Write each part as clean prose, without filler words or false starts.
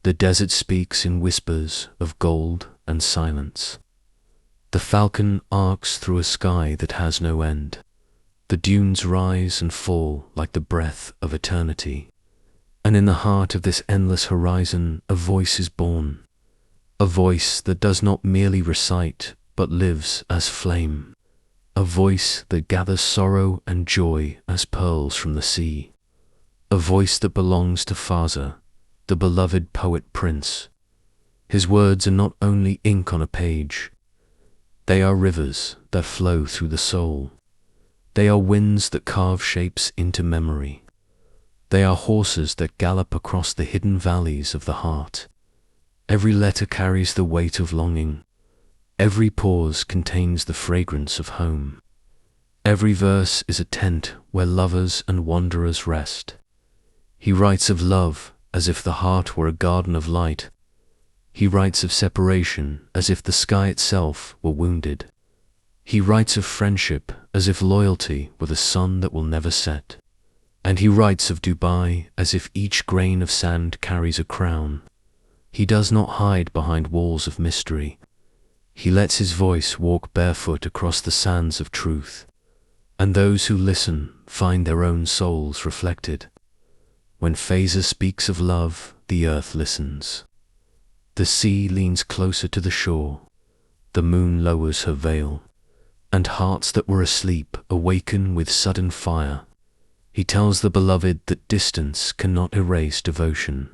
The desert speaks in whispers of gold and silence. The falcon arcs through a sky that has no end. The dunes rise and fall like the breath of eternity. And in the heart of this endless horizon, a voice is born. A voice that does not merely recite, but lives as flame. A voice that gathers sorrow and joy as pearls from the sea. A voice that belongs to Fazza, the beloved poet prince. His words are not only ink on a page. They are rivers that flow through the soul. They are winds that carve shapes into memory. They are horses that gallop across the hidden valleys of the heart. Every letter carries the weight of longing. Every pause contains the fragrance of home. Every verse is a tent where lovers and wanderers rest. He writes of love as if the heart were a garden of light. He writes of separation as if the sky itself were wounded. He writes of friendship as if loyalty were the sun that will never set. And he writes of Dubai as if each grain of sand carries a crown. He does not hide behind walls of mystery. He lets his voice walk barefoot across the sands of truth. And those who listen find their own souls reflected. When Fazza speaks of love, the earth listens. The sea leans closer to the shore. The moon lowers her veil. And hearts that were asleep awaken with sudden fire. He tells the beloved that distance cannot erase devotion.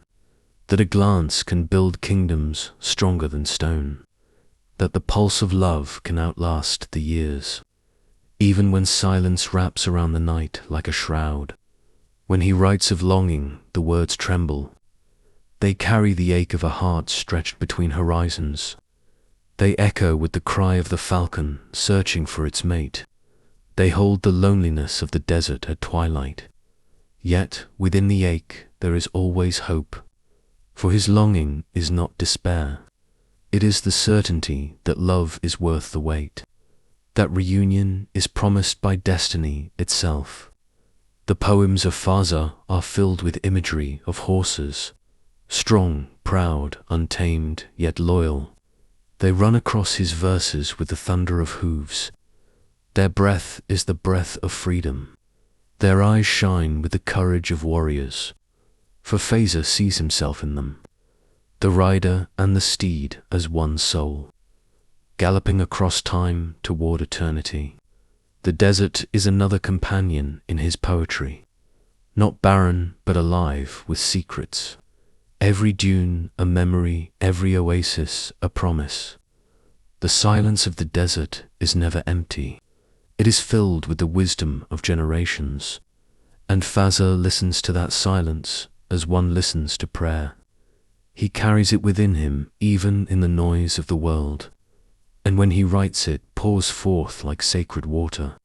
That a glance can build kingdoms stronger than stone. That the pulse of love can outlast the years. Even when silence wraps around the night like a shroud. When he writes of longing, the words tremble. They carry the ache of a heart stretched between horizons. They echo with the cry of the falcon searching for its mate. They hold the loneliness of the desert at twilight. Yet within the ache there is always hope. For his longing is not despair. It is the certainty that love is worth the wait. That reunion is promised by destiny itself. The poems of Fazza are filled with imagery of horses. Strong, proud, untamed, yet loyal. They run across his verses with the thunder of hooves. Their breath is the breath of freedom. Their eyes shine with the courage of warriors. For Fazza sees himself in them. The rider and the steed as one soul. Galloping across time toward eternity. The desert is another companion in his poetry. Not barren, but alive with secrets. Every dune a memory, every oasis a promise. The silence of the desert is never empty. It is filled with the wisdom of generations. And Fazza listens to that silence as one listens to prayer. He carries it within him even in the noise of the world. And when he writes it, pours forth like sacred water.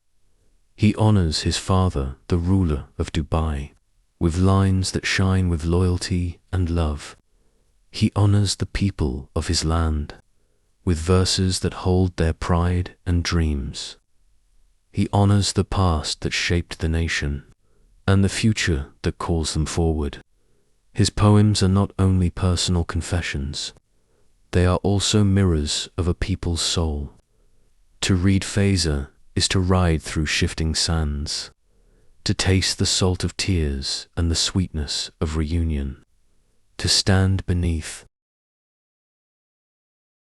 He honors his father, the ruler of Dubai, with lines that shine with loyalty and love. He honors the people of his land, with verses that hold their pride and dreams. He honors the past that shaped the nation, and the future that calls them forward. His poems are not only personal confessions, they are also mirrors of a people's soul. To read Fazza is to ride through shifting sands, to taste the salt of tears and the sweetness of reunion, to stand beneath